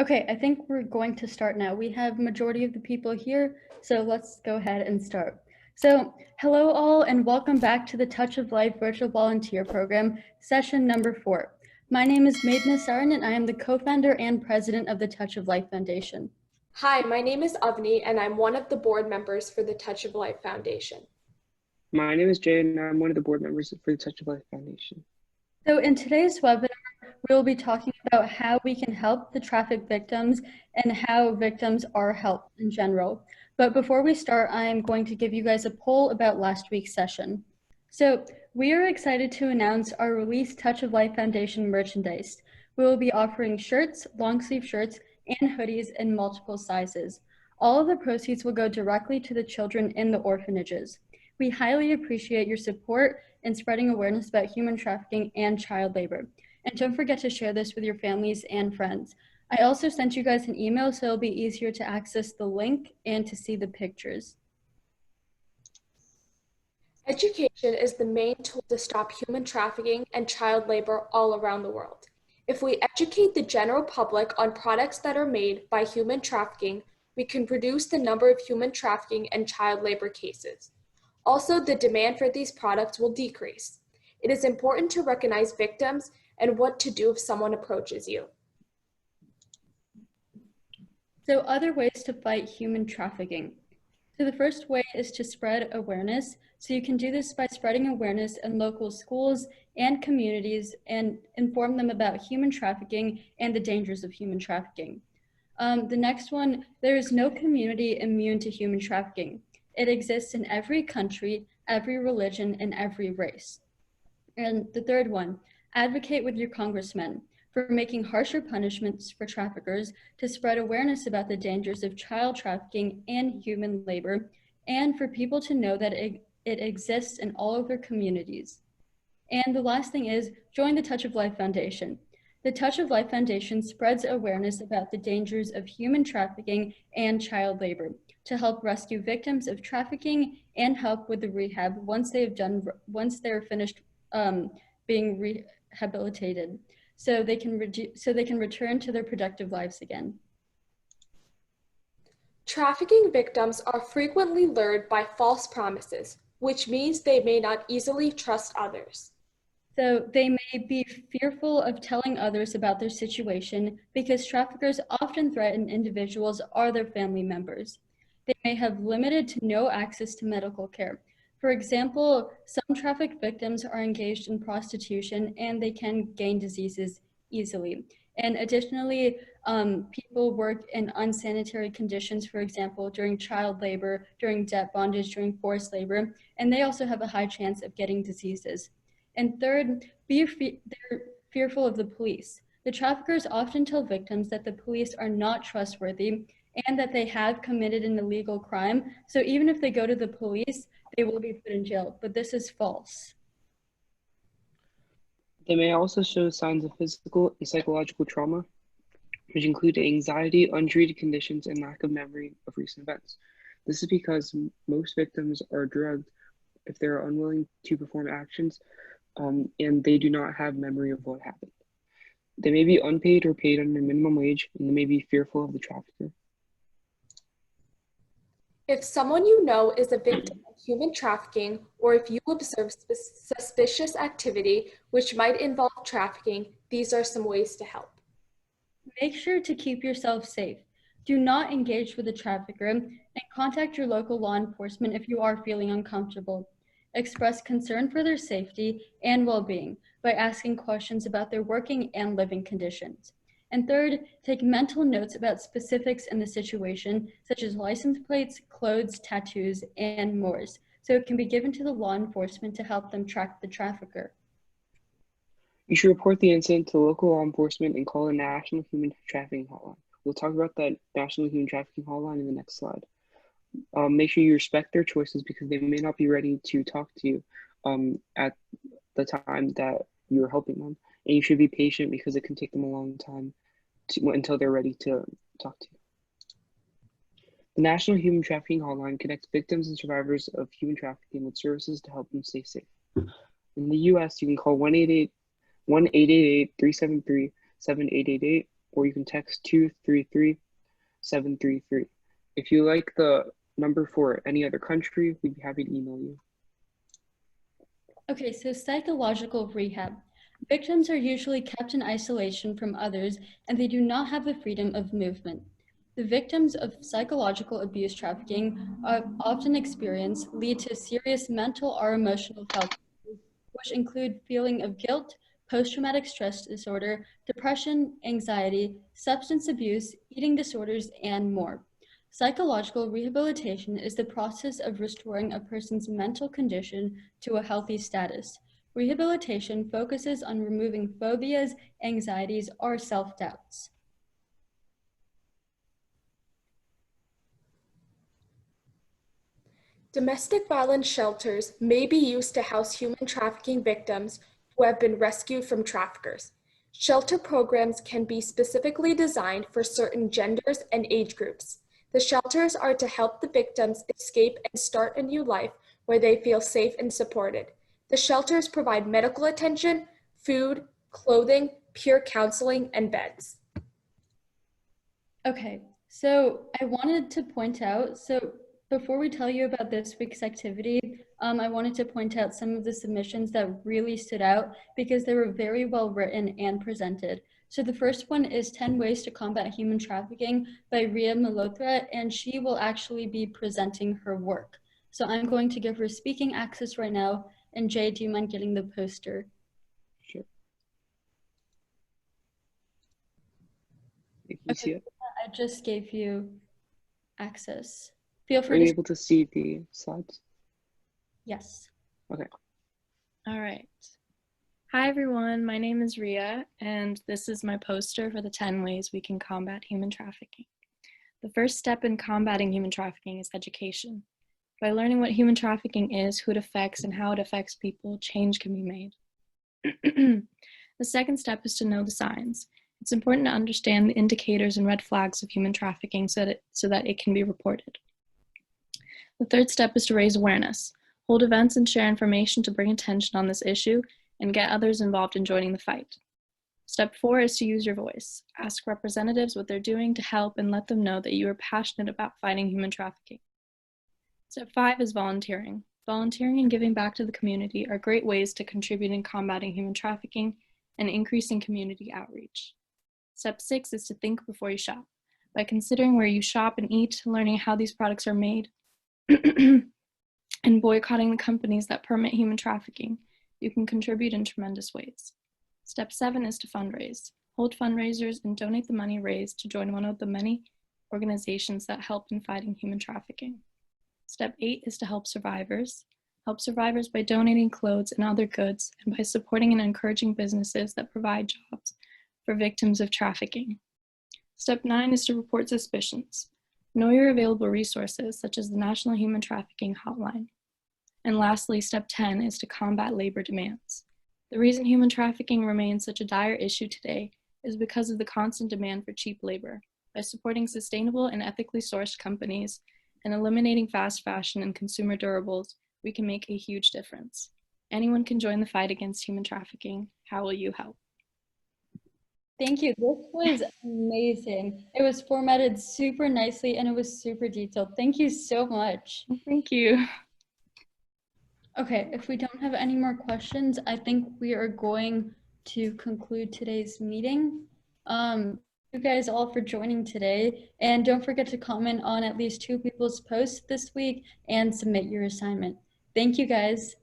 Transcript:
Okay, I think we're going to start now. We have majority of the people here, so let's go ahead and start. So, hello all and welcome back to the Touch of Life Virtual Volunteer Program, session number 4. My name is Maidna Saran and I am the co-founder and president of the Touch of Life Foundation. Hi, my name is Avni and I'm one of the board members for the Touch of Life Foundation. My name is Jay and I'm one of the board members for the Touch of Life Foundation. So in today's webinar, we'll be talking about how we can help the traffic victims and how victims are helped in general. But before we start, I'm going to give you guys a poll about last week's session. So we are excited to announce our release Touch of Life Foundation merchandise. We will be offering shirts, long sleeve shirts, and hoodies in multiple sizes. All of the proceeds will go directly to the children in the orphanages. We highly appreciate your support in spreading awareness about human trafficking and child labor. And don't forget to share this with your families and friends. I also sent you guys an email so it'll be easier to access the link and to see the pictures. Education is the main tool to stop human trafficking and child labor all around the world. If we educate the general public on products that are made by human trafficking, we can reduce the number of human trafficking and child labor cases. Also, the demand for these products will decrease. It is important to recognize victims and what to do if someone approaches you. So other ways to fight human trafficking. So the first way is to spread awareness. So you can do this by spreading awareness in local schools and communities and inform them about human trafficking and the dangers of human trafficking. The next one, there is no community immune to human trafficking. It exists in every country, every religion, and every race. And the third one, advocate with your congressman for making harsher punishments for traffickers to spread awareness about the dangers of child trafficking and human labor, and for people to know that it exists in all of their communities. And the last thing is join the Touch of Life Foundation. The Touch of Life Foundation spreads awareness about the dangers of human trafficking and child labor to help rescue victims of trafficking and help with the rehab once they're finished being rehabilitated, so they can return to their productive lives again. Trafficking victims are frequently lured by false promises, which means they may not easily trust others. So they may be fearful of telling others about their situation because traffickers often threaten individuals or their family members. They may have limited to no access to medical care. For example, some trafficked victims are engaged in prostitution and they can gain diseases easily. And additionally, people work in unsanitary conditions, for example, during child labor, during debt bondage, during forced labor, and they also have a high chance of getting diseases. And third, they're fearful of the police. The traffickers often tell victims that the police are not trustworthy and that they have committed an illegal crime. So even if they go to the police, they will be put in jail, but this is false. They may also show signs of physical and psychological trauma, which include anxiety, untreated conditions, and lack of memory of recent events. This is because most victims are drugged if they are unwilling to perform actions and they do not have memory of what happened. They may be unpaid or paid under minimum wage, and they may be fearful of the trafficker. If someone you know is a victim of human trafficking, or if you observe suspicious activity which might involve trafficking, these are some ways to help. Make sure to keep yourself safe. Do not engage with a trafficker and contact your local law enforcement if you are feeling uncomfortable. Express concern for their safety and well-being by asking questions about their working and living conditions. And third, take mental notes about specifics in the situation, such as license plates, clothes, tattoos, and more, so it can be given to the law enforcement to help them track the trafficker. You should report the incident to local law enforcement and call the National Human Trafficking Hotline. We'll talk about that National Human Trafficking Hotline in the next slide. Make sure you respect their choices because they may not be ready to talk to you at the time that you're helping them. And you should be patient because it can take them a long time until they're ready to talk to you. The National Human Trafficking Hotline connects victims and survivors of human trafficking with services to help them stay safe. In the US, you can call 1-888-373-7888 or you can text 233-733. If you like the number for any other country, we'd be happy to email you. Okay, so psychological rehab. Victims are usually kept in isolation from others and they do not have the freedom of movement. The victims of psychological abuse trafficking often experience lead to serious mental or emotional health issues, which include feeling of guilt, post-traumatic stress disorder, depression, anxiety, substance abuse, eating disorders, and more. Psychological rehabilitation is the process of restoring a person's mental condition to a healthy status. Rehabilitation focuses on removing phobias, anxieties, or self-doubts. Domestic violence shelters may be used to house human trafficking victims who have been rescued from traffickers. Shelter programs can be specifically designed for certain genders and age groups. The shelters are to help the victims escape and start a new life where they feel safe and supported. The shelters provide medical attention, food, clothing, peer counseling, and beds. Okay, so I wanted to point out, so before we tell you about this week's activity, I wanted to point out some of the submissions that really stood out because they were very well written and presented. So the first one is 10 Ways to Combat Human Trafficking by Ria Malhotra, and she will actually be presenting her work. So I'm going to give her speaking access right now. And Jay, do you mind getting the poster? Sure. Can you see it? I just gave you access. Feel Are free you to, able to see the slides? yes. Okay. All right. Hi, everyone. My name is Ria, and this is my poster for the 10 ways we can combat human trafficking. The first step in combating human trafficking is education. By learning what human trafficking is, who it affects, and how it affects people, change can be made. The second step is to know the signs. It's important to understand the indicators and red flags of human trafficking so that it can be reported. The third step is to raise awareness. Hold events and share information to bring attention on this issue and get others involved in joining the fight. Step 4 is to use your voice. Ask representatives what they're doing to help and let them know that you are passionate about fighting human trafficking. Step 5 is volunteering. Volunteering and giving back to the community are great ways to contribute in combating human trafficking and increasing community outreach. Step 6 is to think before you shop. By considering where you shop and eat, learning how these products are made, and boycotting the companies that permit human trafficking, you can contribute in tremendous ways. Step 7 is to fundraise. Hold fundraisers and donate the money raised to join one of the many organizations that help in fighting human trafficking. Step 8 is to help survivors. Help survivors by donating clothes and other goods and by supporting and encouraging businesses that provide jobs for victims of trafficking. Step 9 is to report suspicions. Know your available resources, such as the National Human Trafficking Hotline. And lastly, step 10 is to combat labor demands. The reason human trafficking remains such a dire issue today is because of the constant demand for cheap labor. By supporting sustainable and ethically sourced companies and eliminating fast fashion and consumer durables, we can make a huge difference. Anyone can join the fight against human trafficking. How will you help? Thank you. This was amazing. It was formatted super nicely and it was super detailed. Thank you so much. Thank you. Okay, if we don't have any more questions, I think we are going to conclude today's meeting. You guys all for joining today, and don't forget to comment on at least 2 people's posts this week and submit your assignment. Thank you guys.